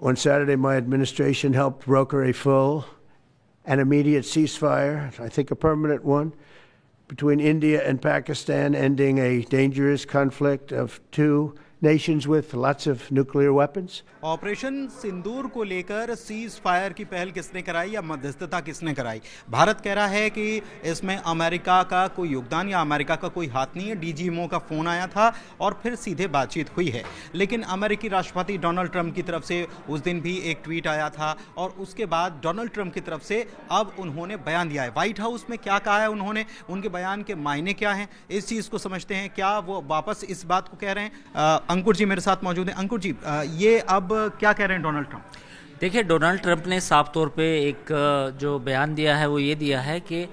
On Saturday, my administration helped broker a full and immediate ceasefire, I think a permanent one, between India and Pakistan, ending a dangerous conflict of two nations with lots of nuclear weapons. Operation Sindoor को लेकर cease fire की पहल किसने कराई या मध्यस्थता किसने कराई? भारत कह रहा है कि इसमें अमेरिका का कोई योगदान या अमेरिका का कोई हाथ नहीं है। डीजीएमओ का फ़ोन आया था और फिर सीधे बातचीत हुई है। लेकिन अमेरिकी राष्ट्रपति डोनाल्ड ट्रंप की तरफ से उस दिन भी एक ट्वीट आया था और उसके बाद डोनाल्ड ट्रंप की तरफ से अब उन्होंने बयान दिया है। व्हाइट हाउस में क्या कहा है उन्होंने, उनके बयान के मायने क्या हैं, इस चीज़ को समझते हैं। क्या वो वापस इस बात को कह रहे हैं? अंकुर जी मेरे साथ मौजूद हैं। अंकुर जी, ये अब क्या कह रहे हैं डोनाल्ड ट्रंप? देखिए, डोनाल्ड ट्रंप ने साफ तौर पे एक जो बयान दिया है वो ये दिया है कि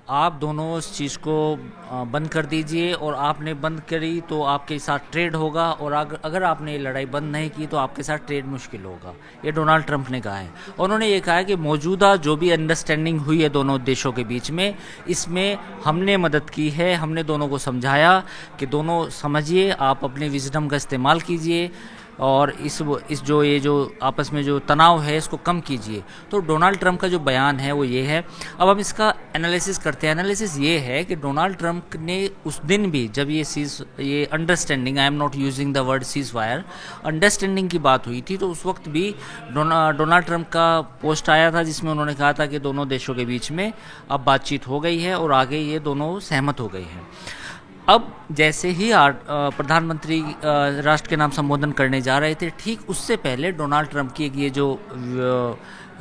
आप दोनों इस चीज़ को बंद कर दीजिए, और आपने बंद करी तो आपके साथ ट्रेड होगा, और अगर आपने ये लड़ाई बंद नहीं की तो आपके साथ ट्रेड मुश्किल होगा। ये डोनाल्ड ट्रंप ने कहा है। उन्होंने ये कहा है कि मौजूदा जो भी अंडरस्टैंडिंग हुई है दोनों देशों के बीच में, इसमें हमने मदद की है। हमने दोनों को समझाया कि दोनों समझिए, आप अपने विजडम का इस्तेमाल कीजिए और इस जो आपस में जो तनाव है इसको कम कीजिए। तो डोनाल्ड ट्रंप का जो बयान है वो ये है। अब हम इसका एनालिसिस करते हैं। एनालिसिस ये है कि डोनाल्ड ट्रंप ने उस दिन भी जब ये understanding, I am not using the word cease fire, understanding की बात हुई थी, तो उस वक्त भी डोनाल्ड ट्रंप का पोस्ट आया था जिसमें उन्होंने कहा था कि दोनों देशों के बीच में अब बातचीत हो गई है और आगे ये दोनों सहमत हो गए हैं। अब जैसे ही प्रधानमंत्री राष्ट्र के नाम संबोधन करने जा रहे थे, ठीक उससे पहले डोनाल्ड ट्रंप की ये जो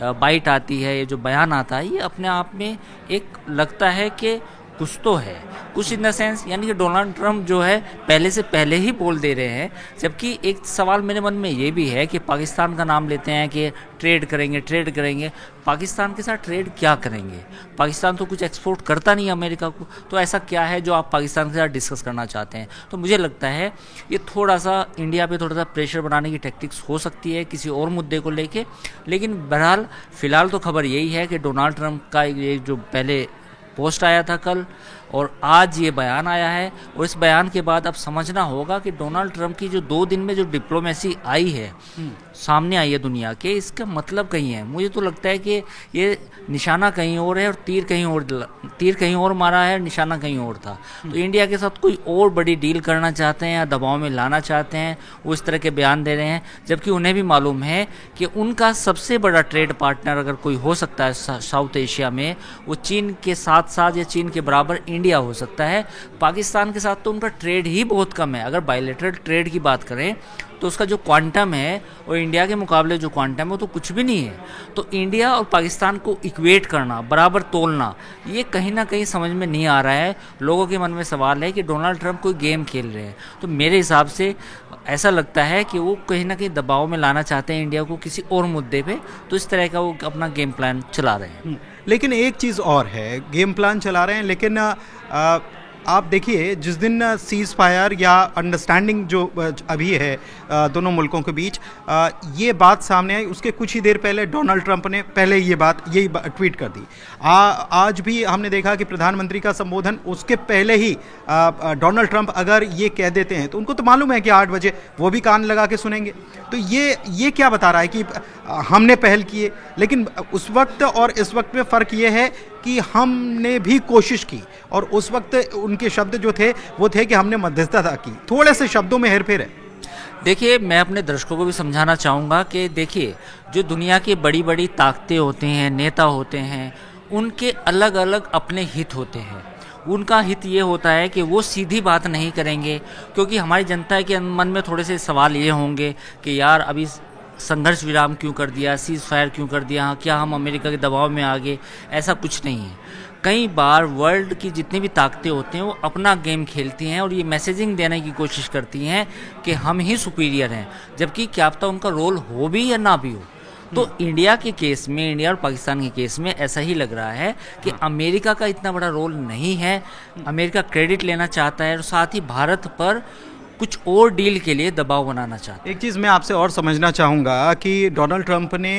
बाइट आती है, ये जो बयान आता है, ये अपने आप में एक लगता है कि कुछ तो है, कुछ इन द सेंस, यानी कि डोनाल्ड ट्रंप जो है पहले से पहले ही बोल दे रहे हैं। जबकि एक सवाल मेरे मन में ये भी है कि पाकिस्तान का नाम लेते हैं कि ट्रेड करेंगे। पाकिस्तान के साथ ट्रेड क्या करेंगे? पाकिस्तान तो कुछ एक्सपोर्ट करता नहीं अमेरिका को, तो ऐसा क्या है जो आप पाकिस्तान के साथ डिस्कस करना चाहते हैं? तो मुझे लगता है ये थोड़ा सा इंडिया पे थोड़ा सा प्रेशर बनाने की टैक्टिक्स हो सकती है किसी और मुद्दे को लेके। लेकिन बहरहाल फ़िलहाल तो खबर यही है कि डोनाल्ड ट्रंप का ये जो पहले पोस्ट आया था कल और आज ये बयान आया है, और इस बयान के बाद अब समझना होगा कि डोनाल्ड ट्रंप की जो 2 दिन में जो डिप्लोमेसी आई है, सामने आई है दुनिया के, इसका मतलब कहीं है। मुझे तो लगता है कि ये निशाना कहीं और है और तीर कहीं और मारा है, निशाना कहीं और था। तो इंडिया के साथ कोई और बड़ी डील करना चाहते हैं या दबाव में लाना चाहते हैं, वो इस तरह के बयान दे रहे हैं। जबकि उन्हें भी मालूम है कि उनका सबसे बड़ा ट्रेड पार्टनर अगर कोई हो सकता है साउथ एशिया में, वो चीन के साथ साथ या चीन के बराबर इंडिया हो सकता है। पाकिस्तान के साथ तो उनका ट्रेड ही बहुत कम है। अगर बायलैटरल ट्रेड की बात करें तो उसका जो क्वांटम है और इंडिया के मुकाबले जो क्वांटम है वो तो कुछ भी नहीं है। तो इंडिया और पाकिस्तान को इक्वेट करना, बराबर तोलना, ये कहीं ना कहीं समझ में नहीं आ रहा है। लोगों के मन में सवाल है कि डोनाल्ड ट्रंप कोई गेम खेल रहे हैं। तो मेरे हिसाब से ऐसा लगता है कि वो कहीं ना कहीं दबाव में लाना चाहते हैं इंडिया को किसी और मुद्दे पे, तो इस तरह का वो अपना गेम प्लान चला रहे हैं। लेकिन एक चीज़ और है, गेम प्लान चला रहे हैं, लेकिन आप देखिए जिस दिन सीज फायर या अंडरस्टैंडिंग जो अभी है दोनों मुल्कों के बीच, ये बात सामने आई, उसके कुछ ही देर पहले डोनाल्ड ट्रंप ने पहले यही ट्वीट कर दी। आज भी हमने देखा कि प्रधानमंत्री का संबोधन उसके पहले ही डोनाल्ड ट्रंप अगर ये कह देते हैं तो उनको तो मालूम है कि 8 बजे वो भी कान लगा के सुनेंगे। तो ये क्या बता रहा है कि हमने पहल की है, लेकिन उस वक्त और इस वक्त में फ़र्क ये है कि हमने भी कोशिश की और उस वक्त उनके शब्द जो थे वो थे कि हमने मध्यस्थता की। थोड़े से शब्दों में हेरफेर है। देखिए, मैं अपने दर्शकों को भी समझाना चाहूँगा कि देखिए, जो दुनिया की बड़ी बड़ी ताकतें होते हैं, नेता होते हैं, उनके अलग अलग अपने हित होते हैं। उनका हित ये होता है कि वो सीधी बात नहीं करेंगे, क्योंकि हमारी जनता के मन में थोड़े से सवाल ये होंगे कि यार अभी संघर्ष विराम क्यों कर दिया, सीज फायर क्यों कर दिया, क्या हम अमेरिका के दबाव में आ गए? ऐसा कुछ नहीं है। कई बार वर्ल्ड की जितनी भी ताकतें होती हैं वो अपना गेम खेलती हैं और ये मैसेजिंग देने की कोशिश करती हैं कि हम ही सुपीरियर हैं, जबकि क्या पता उनका रोल हो भी या ना भी हो। तो इंडिया के केस में, इंडिया और पाकिस्तान के केस में ऐसा ही लग रहा है कि अमेरिका का इतना बड़ा रोल नहीं है। अमेरिका क्रेडिट लेना चाहता है और साथ ही भारत पर कुछ और डील के लिए दबाव बनाना चाहते हैं। एक चीज़ मैं आपसे और समझना चाहूँगा कि डोनाल्ड ट्रंप ने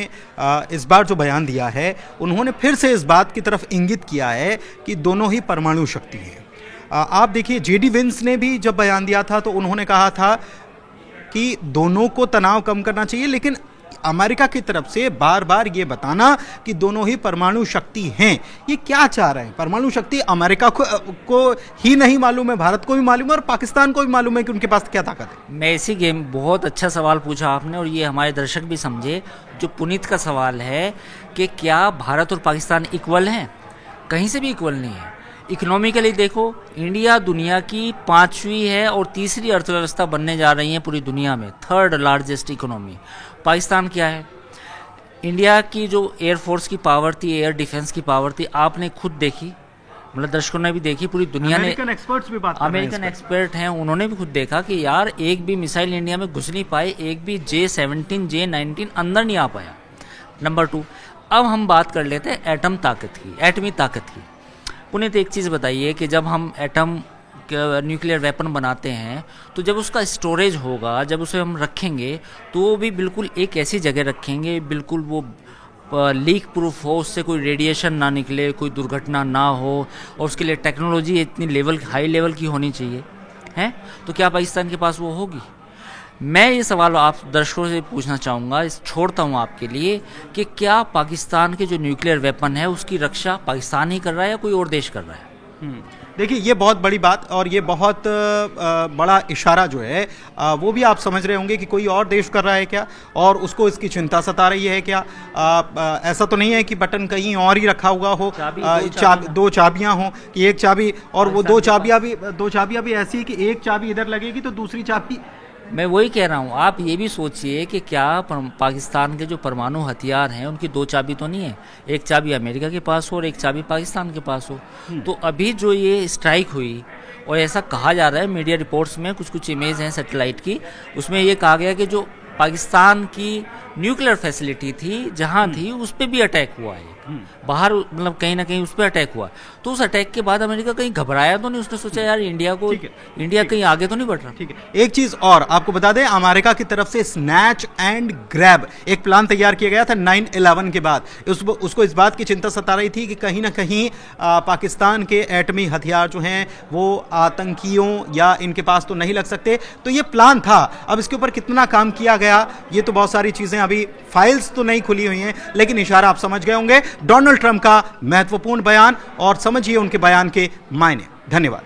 इस बार जो बयान दिया है, उन्होंने फिर से इस बात की तरफ इंगित किया है कि दोनों ही परमाणु शक्ति हैं। आप देखिए, जेडी वेंस ने भी जब बयान दिया था तो उन्होंने कहा था कि दोनों को तनाव कम करना चाहिए, लेकिन अमेरिका की तरफ से बार बार ये बताना कि दोनों ही परमाणु शक्ति हैं, ये क्या चाह रहे हैं? परमाणु शक्ति अमेरिका को ही नहीं मालूम है, भारत को भी मालूम है और पाकिस्तान को भी मालूम है कि उनके पास क्या ताकत है। मैं इसी गेम बहुत अच्छा सवाल पूछा आपने और ये हमारे दर्शक भी समझे। जो पुनीत का सवाल है कि क्या भारत और पाकिस्तान इक्वल हैं, कहीं से भी इक्वल नहीं है। इकोनॉमिकली देखो, इंडिया दुनिया की 5वीं है और तीसरी अर्थव्यवस्था बनने जा रही है पूरी दुनिया में, 3rd लार्जेस्ट इकोनॉमी। पाकिस्तान क्या है? इंडिया की जो एयरफोर्स की पावर थी, एयर डिफेंस की पावर थी, आपने खुद देखी, मतलब दर्शकों ने भी देखी, पूरी दुनिया ने, अमेरिकन एक्सपर्ट्स भी बात कर रहे हैं अमेरिकन एक्सपर्ट हैं, उन्होंने भी खुद देखा कि यार एक भी मिसाइल इंडिया में घुस नहीं पाए, एक भी J-17 J-19 अंदर नहीं आ पाया। नंबर 2, अब हम बात कर लेते हैं एटम ताकत की, एटमी ताकत की। पुनीत एक चीज़ बताइए कि जब हम एटम न्यूक्लियर वेपन बनाते हैं तो जब उसका स्टोरेज होगा, जब उसे हम रखेंगे तो वो भी बिल्कुल एक ऐसी जगह रखेंगे, बिल्कुल वो लीक प्रूफ हो, उससे कोई रेडिएशन ना निकले, कोई दुर्घटना ना हो, और उसके लिए टेक्नोलॉजी इतनी हाई लेवल की होनी चाहिए है। तो क्या पाकिस्तान के पास वो होगी? मैं ये सवाल आप दर्शकों से पूछना चाहूँगा, छोड़ता हूँ आपके लिए, कि क्या पाकिस्तान के जो न्यूक्लियर वेपन है उसकी रक्षा पाकिस्तान ही कर रहा है या कोई और देश कर रहा है? देखिए, ये बहुत बड़ी बात और ये बहुत बड़ा इशारा जो है वो भी आप समझ रहे होंगे कि कोई और देश कर रहा है क्या, और उसको इसकी चिंता सता रही है क्या। ऐसा तो नहीं है कि बटन कहीं और ही रखा हुआ हो, दो चाबियां हों कि एक चाबी, और वो दो चाबियां भी ऐसी कि एक चाबी इधर लगेगी तो दूसरी चाबी। मैं वही कह रहा हूँ, आप ये भी सोचिए कि क्या पाकिस्तान के जो परमाणु हथियार हैं उनकी 2 चाबी तो नहीं है, एक चाबी अमेरिका के पास हो और एक चाबी पाकिस्तान के पास हो। तो अभी जो ये स्ट्राइक हुई, और ऐसा कहा जा रहा है मीडिया रिपोर्ट्स में, कुछ इमेज हैं सैटेलाइट की, उसमें ये कहा गया कि जो पाकिस्तान की न्यूक्लियर फैसिलिटी थी जहाँ थी उस पर भी अटैक हुआ है, बाहर, मतलब कहीं ना कहीं उस पर अटैक हुआ। तो उस अटैक के बाद अमेरिका कहीं घबराया तो नहीं? उसने सोचा यार इंडिया कहीं आगे तो नहीं बढ़ रहा। ठीक है, एक चीज और आपको बता दें, अमेरिका की तरफ से स्नैच एंड ग्रैब एक प्लान तैयार किया गया था 9/11 के बाद। उसको इस बात की चिंता सता रही थी कि कहीं ना कहीं पाकिस्तान के एटमी हथियार जो हैं वो आतंकियों या इनके पास तो नहीं लग सकते। तो ये प्लान था, अब इसके ऊपर कितना काम किया गया, ये तो बहुत सारी चीजें, अभी फाइल्स तो नहीं खुली हुई हैं, लेकिन इशारा आप समझ गए होंगे। डोनाल्ड ट्रंप का महत्वपूर्ण बयान, और समझिए उनके बयान के मायने। धन्यवाद।